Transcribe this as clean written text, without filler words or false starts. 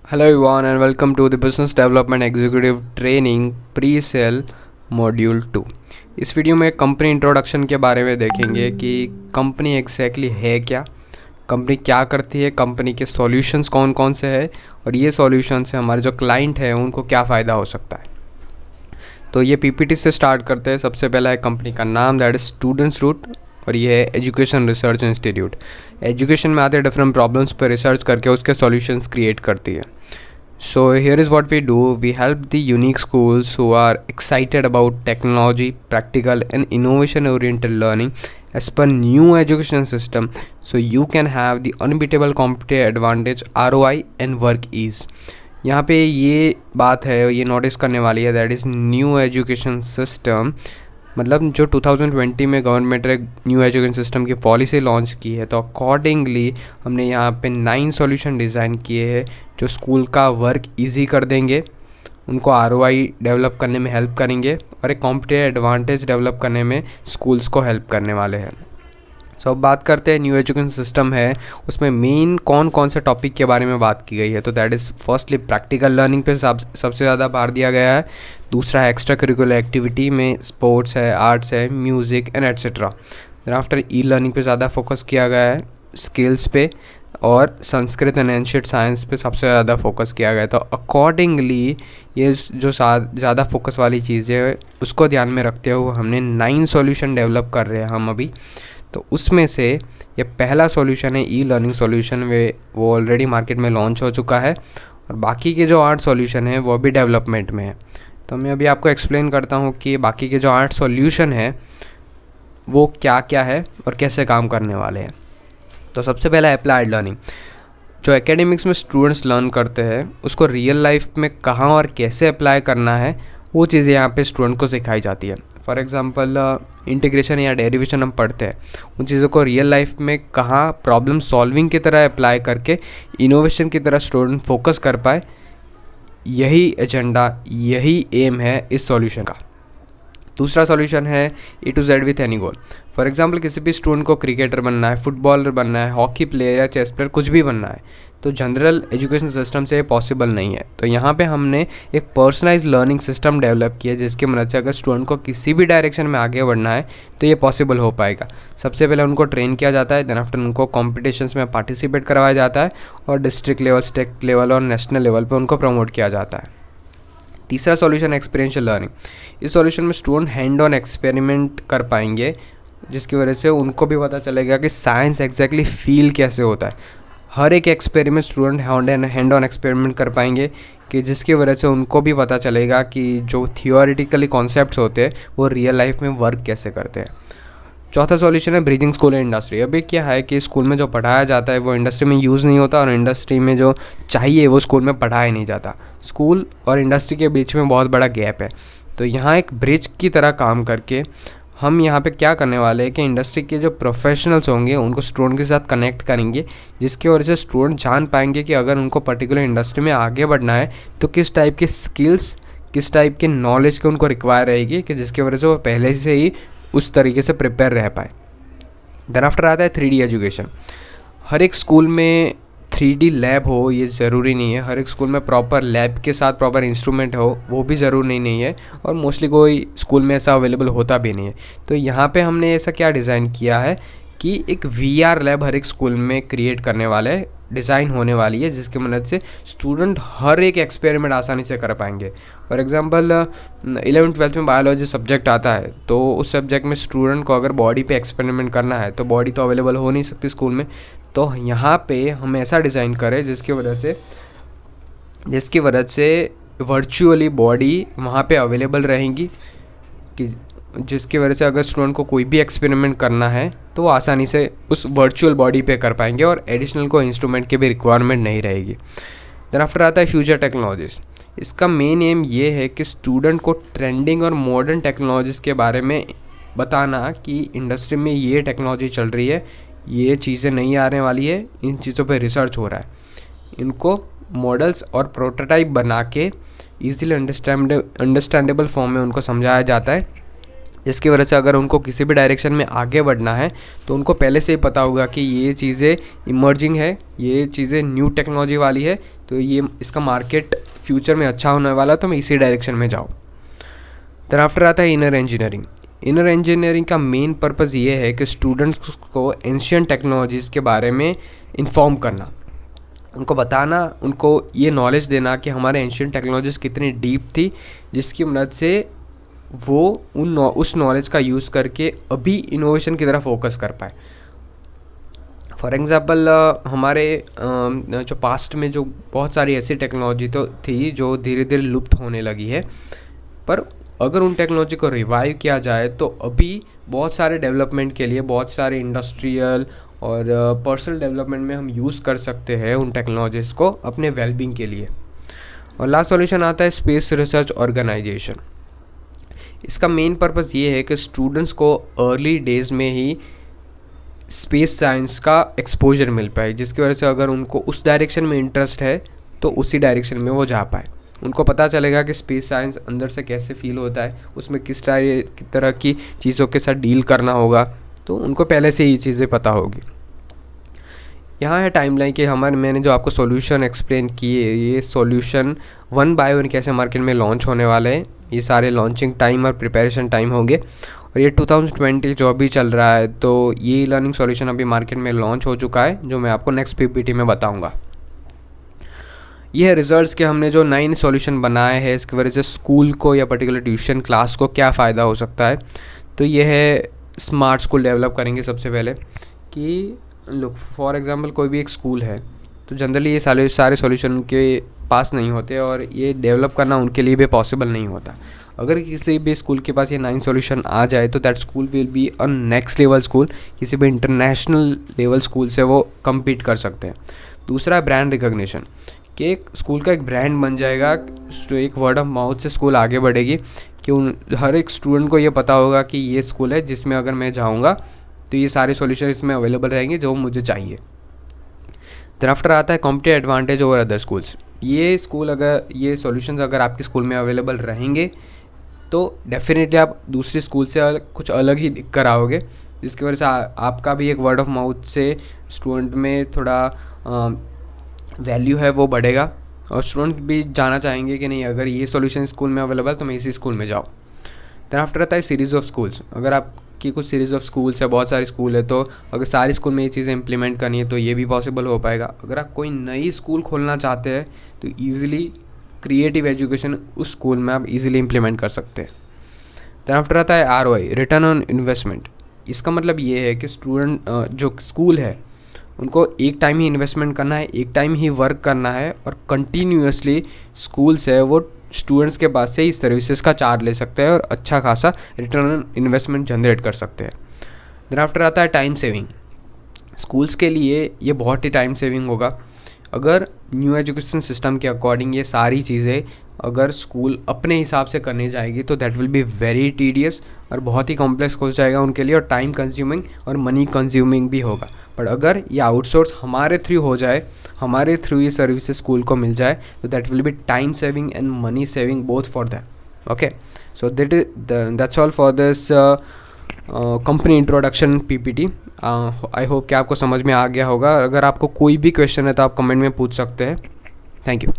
Hello everyone and welcome to the Business Development Executive Training Pre-Sale Module 2। इस video में company introduction के बारे में देखेंगे कि कंपनी एग्जैक्टली है क्या, कंपनी क्या करती है, कंपनी के सॉल्यूशंस कौन कौन से हैं और ये सॉल्यूशंस से हमारे जो क्लाइंट हैं उनको क्या फ़ायदा हो सकता है। तो ये पीपीटी से स्टार्ट करते हैं। सबसे पहला है कंपनी का नाम, दैट इज स्टूडेंट्स रूट, और ये है एजुकेशन रिसर्च इंस्टीट्यूट। एजुकेशन में आते हैं डिफरेंट प्रॉब्लम्स पर रिसर्च करके उसके सॉल्यूशंस क्रिएट करती है। So here is what we do. We help the unique schools who are excited about technology, practical and innovation oriented learning as per new education system, so you can have the unbeatable competitive advantage, ROI and work ease। यहाँ पे ये बात है, ये notice करने वाली है, that is new education system. मतलब जो 2020 में गवर्नमेंट ने न्यू एजुकेशन सिस्टम की पॉलिसी लॉन्च की है, तो अकॉर्डिंगली हमने यहाँ पे 9 सॉल्यूशन डिज़ाइन किए हैं जो स्कूल का वर्क इजी कर देंगे, उनको आरओआई डेवलप करने में हेल्प करेंगे और एक कॉम्पिटिटिव एडवांटेज डेवलप करने में स्कूल्स को हेल्प करने वाले हैं। सो अब बात करते हैं न्यू एजुकेशन सिस्टम है, उसमें मेन कौन कौन से टॉपिक के बारे में बात की गई है। तो that is firstly practical learning पे सबसे ज़्यादा भार दिया गया है। दूसरा है एक्स्ट्रा करिकुलर एक्टिविटी में स्पोर्ट्स है, आर्ट्स है, music and etcetera. Then after e learning पे ज़्यादा फोकस किया गया है, स्किल्स पे और संस्कृत एंड एंशिएंट साइंस पे सबसे ज़्यादा फोकस किया गया है। तो अकॉर्डिंगली ये जो ज़्यादा फोकस वाली चीज़ें है उसको ध्यान में रखते हुए हमने 9 सॉल्यूशन डेवलप कर रहे हैं हम अभी। तो उसमें से ये पहला सॉल्यूशन है ई लर्निंग सॉल्यूशन, वो ऑलरेडी मार्केट में लॉन्च हो चुका है और बाकी के जो 8 सॉल्यूशन हैं वो भी डेवलपमेंट में है। तो मैं अभी आपको एक्सप्लेन करता हूँ कि बाकी के जो 8 सॉल्यूशन हैं वो क्या क्या है और कैसे काम करने वाले हैं। तो सबसे पहला अप्लाइड लर्निंग। जो एकेडमिक्स में स्टूडेंट्स लर्न करते हैं उसको रियल लाइफ में कहाँ और कैसे अप्लाई करना है वो चीज़ें यहाँ पे स्टूडेंट को सिखाई जाती है। फॉर एग्जांपल इंटीग्रेशन या डेरिवेशन हम पढ़ते हैं, उन चीज़ों को रियल लाइफ में कहाँ प्रॉब्लम सॉल्विंग की तरह अप्लाई करके इनोवेशन की तरह स्टूडेंट फोकस कर पाए, यही एजेंडा, यही एम है इस सॉल्यूशन का। दूसरा सॉल्यूशन है A to Z with any goal. For example किसी भी स्टूडेंट को क्रिकेटर बनना है, फुटबॉलर बनना है, हॉकी प्लेयर या चेस प्लेयर, कुछ भी बनना है, तो जनरल एजुकेशन सिस्टम से ये पॉसिबल नहीं है। तो यहाँ पे हमने एक पर्सनलाइज लर्निंग सिस्टम डेवलप किया जिसकी मदद से अगर स्टूडेंट को किसी भी डायरेक्शन में आगे बढ़ना है तो ये पॉसिबल हो पाएगा। सबसे पहले उनको ट्रेन किया जाता है, देन आफ्टर उनको कॉम्पिटिशन्स में पार्टिसिपेट करवाया जाता है और डिस्ट्रिक्ट लेवल, स्टेट लेवल और नेशनल लेवल पर उनको प्रमोट किया जाता है। तीसरा सॉल्यूशन है एक्सपीरियंशियल लर्निंग। इस सॉल्यूशन में स्टूडेंट हैंड ऑन एक्सपेरिमेंट कर पाएंगे जिसकी वजह से उनको भी पता चलेगा कि साइंस एग्जैक्टली फील कैसे होता है। हर एक experiment student hand on experiment कर पाएंगे कि जिसकी वजह से उनको भी पता चलेगा कि जो थियोरेटिकली कॉन्सेप्ट्स होते हैं वो रियल लाइफ में वर्क कैसे करते हैं। चौथा सॉल्यूशन है ब्रिजिंग स्कूल एंड इंडस्ट्री। अभी क्या है कि स्कूल में जो पढ़ाया जाता है वो इंडस्ट्री में यूज़ नहीं होता और इंडस्ट्री में जो चाहिए वो स्कूल में पढ़ाया नहीं जाता। स्कूल और इंडस्ट्री के बीच में बहुत बड़ा गैप है। तो यहाँ एक ब्रिज की तरह काम करके हम यहाँ पे क्या करने वाले हैं कि इंडस्ट्री के जो प्रोफेशनल्स होंगे उनको स्टूडेंट के साथ कनेक्ट करेंगे, जिसकी वजह से स्टूडेंट जान पाएंगे कि अगर उनको पर्टिकुलर इंडस्ट्री में आगे बढ़ना है तो किस टाइप की स्किल्स, किस टाइप की नॉलेज की उनको रिक्वायर रहेगी, कि जिसकी वजह से वो पहले से ही उस तरीके से प्रिपेयर रह पाए। देन आफ्टर आता है 3D एजुकेशन। हर एक स्कूल में 3D लैब हो ये ज़रूरी नहीं है, हर एक स्कूल में प्रॉपर लैब के साथ प्रॉपर इंस्ट्रूमेंट हो वो भी ज़रूरी नहीं है और मोस्टली कोई स्कूल में ऐसा अवेलेबल होता भी नहीं है। तो यहाँ पे हमने ऐसा क्या डिज़ाइन किया है कि एक VR लैब हर एक स्कूल में क्रिएट करने वाले डिज़ाइन होने वाली है जिसकी मदद से स्टूडेंट हर एक एक्सपेरिमेंट आसानी से कर पाएंगे। फॉर एग्जांपल 11th-12th में बायोलॉजी सब्जेक्ट आता है तो उस सब्जेक्ट में स्टूडेंट को अगर बॉडी पे एक्सपेरिमेंट करना है तो बॉडी तो अवेलेबल हो नहीं सकती स्कूल में। तो यहाँ पे हम ऐसा डिज़ाइन करें जिसकी वजह से वर्चुअली बॉडी वहाँ पे अवेलेबल रहेंगी, कि जिसकी वजह से अगर स्टूडेंट को कोई भी एक्सपेरिमेंट करना है तो वो आसानी से उस वर्चुअल बॉडी पे कर पाएंगे और एडिशनल को इंस्ट्रूमेंट की भी रिक्वायरमेंट नहीं रहेगी। देन आफ्टर आता है फ्यूचर टेक्नोलॉजीज़। इसका मेन एम ये है कि स्टूडेंट को ट्रेंडिंग और मॉडर्न टेक्नोलॉजीज़ के बारे में बताना कि इंडस्ट्री में ये टेक्नोलॉजी चल रही है, ये चीज़ें नहीं आने वाली है, इन चीज़ों पे रिसर्च हो रहा है। इनको मॉडल्स और प्रोटोटाइप बना के ईजिली अंडरस्टैंडेबल फॉर्म में उनको समझाया जाता है जिसकी वजह से अगर उनको किसी भी डायरेक्शन में आगे बढ़ना है तो उनको पहले से ही पता होगा कि ये चीज़ें इमर्जिंग है, ये चीज़ें न्यू टेक्नोलॉजी वाली है, तो ये इसका मार्केट फ्यूचर में अच्छा होने वाला है, तो मैं इसी डायरेक्शन में जाऊँ। देन आफ्टर आता है इनर इंजीनियरिंग। इनर इंजीनियरिंग का मेन पर्पज़ ये है कि स्टूडेंट्स को एंशियंट टेक्नोलॉजीज़ के बारे में इन्फॉर्म करना, उनको बताना, उनको ये नॉलेज देना कि हमारे एंशियंट टेक्नोलॉजीज़ कितनी डीप थी, जिसकी मदद से वो उस नॉलेज का यूज़ करके अभी इनोवेशन की तरफ फोकस कर पाए। फॉर एग्ज़ाम्पल हमारे जो पास्ट में जो बहुत सारी ऐसी टेक्नोलॉजी तो थी जो धीरे धीरे लुप्त होने लगी है, पर अगर उन टेक्नोलॉजी को रिवाइव किया जाए तो अभी बहुत सारे डेवलपमेंट के लिए, बहुत सारे इंडस्ट्रियल और पर्सनल डेवलपमेंट में हम यूज़ कर सकते हैं उन टेक्नोलॉजीज़ को अपने वेलबींग के लिए। और लास्ट सॉल्यूशन आता है स्पेस रिसर्च ऑर्गेनाइजेशन। इसका मेन पर्पज़ ये है कि स्टूडेंट्स को अर्ली डेज़ में ही स्पेस साइंस का एक्सपोजर मिल पाए, जिसकी वजह से अगर उनको उस डायरेक्शन में इंटरेस्ट है तो उसी डायरेक्शन में वो जा पाए। उनको पता चलेगा कि स्पेस साइंस अंदर से कैसे फील होता है, उसमें किस तरह की चीज़ों के साथ डील करना होगा, तो उनको पहले से ही चीज़ें पता होगी। यहाँ है टाइमलाइन कि मैंने जो आपको सॉल्यूशन एक्सप्लेन किए, ये सॉल्यूशन 1 बाय 1 कैसे मार्केट में लॉन्च होने वाले हैं, ये सारे लॉन्चिंग टाइम और प्रिपरेशन टाइम होंगे। और ये 2020 जो अभी चल रहा है, तो ये लर्निंग सॉल्यूशन अभी मार्केट में लॉन्च हो चुका है, जो मैं आपको नेक्स्ट पीपीटी में बताऊंगा। ये है रिजल्ट्स के हमने जो 9 सॉल्यूशन बनाए हैं, इसकी वजह से स्कूल को या पर्टिकुलर ट्यूशन क्लास को क्या फ़ायदा हो सकता है। तो ये है स्मार्ट स्कूल डेवलप करेंगे सबसे पहले कि लुक फॉर एग्जांपल कोई भी एक स्कूल है, तो जनरली ये सारे सॉल्यूशन उनके पास नहीं होते और ये डेवलप करना उनके लिए भी पॉसिबल नहीं होता। अगर किसी भी स्कूल के पास ये 9 सॉल्यूशन आ जाए तो that school will be a next level school, किसी भी इंटरनेशनल लेवल स्कूल से वो कम्पीट कर सकते हैं। दूसरा है ब्रांड रिकग्निशन, कि एक स्कूल का एक ब्रांड बन जाएगा, तो एक वर्ड ऑफ माउथ से स्कूल आगे बढ़ेगी कि हर एक स्टूडेंट को ये पता होगा कि ये स्कूल है जिसमें अगर मैं जाऊँगा तो ये सारे सॉल्यूशन इसमें अवेलेबल रहेंगे जो मुझे चाहिए। देन आफ्टर आता है competitive advantage over other schools. ये सॉल्यूशंस अगर आपके स्कूल में अवेलेबल रहेंगे तो डेफिनेटली आप दूसरे स्कूल से कुछ अलग ही दिख कर आओगे, जिसकी वजह से आपका भी एक वर्ड ऑफ माउथ से स्टूडेंट में थोड़ा वैल्यू है वो बढ़ेगा और स्टूडेंट भी जाना चाहेंगे कि नहीं, अगर ये सॉल्यूशन स्कूल में अवेलेबल तो मैं इसी स्कूल में जाऊँ। देन आफ्टर आता है सीरीज़ ऑफ स्कूल्स। अगर आपकी कुछ सीरीज़ ऑफ स्कूल्स है, बहुत सारे स्कूल है, तो अगर सारे स्कूल में ये चीज़ें इंप्लीमेंट करनी है तो ये भी पॉसिबल हो पाएगा। अगर आप कोई नई स्कूल खोलना चाहते हैं तो ईज़िली क्रिएटिव एजुकेशन उस स्कूल में आप इजीली इंप्लीमेंट कर सकते हैं। देन आफ्टर आता है ROI, रिटर्न ऑन इन्वेस्टमेंट। इसका मतलब ये है कि स्टूडेंट जो स्कूल है उनको एक टाइम ही इन्वेस्टमेंट करना है, एक टाइम ही वर्क करना है और कंटिन्यूसली स्कूल्स है वो स्टूडेंट्स के पास से ही सर्विसेज का चार्ज ले सकते हैं और अच्छा खासा रिटर्न ऑन इन्वेस्टमेंट जनरेट कर सकते हैं। देन आफ्टर आता है टाइम सेविंग। स्कूल्स के लिए ये बहुत ही टाइम सेविंग होगा। अगर न्यू एजुकेशन सिस्टम के अकॉर्डिंग ये सारी चीज़ें अगर स्कूल अपने हिसाब से करने जाएगी तो that will be very tedious और बहुत ही कॉम्प्लेक्स हो जाएगा उनके लिए और टाइम कंज्यूमिंग और मनी कंज्यूमिंग भी होगा। पर अगर ये आउटसोर्स हमारे थ्रू हो जाए, हमारे थ्रू ये सर्विसेज स्कूल को मिल जाए तो that will be time saving and money saving both for them. Okay, so that's all for this company introduction PPT। I hope कि आपको समझ में आ गया होगा। अगर आपको कोई भी क्वेश्चन है तो आप कमेंट में पूछ सकते हैं। Thank you.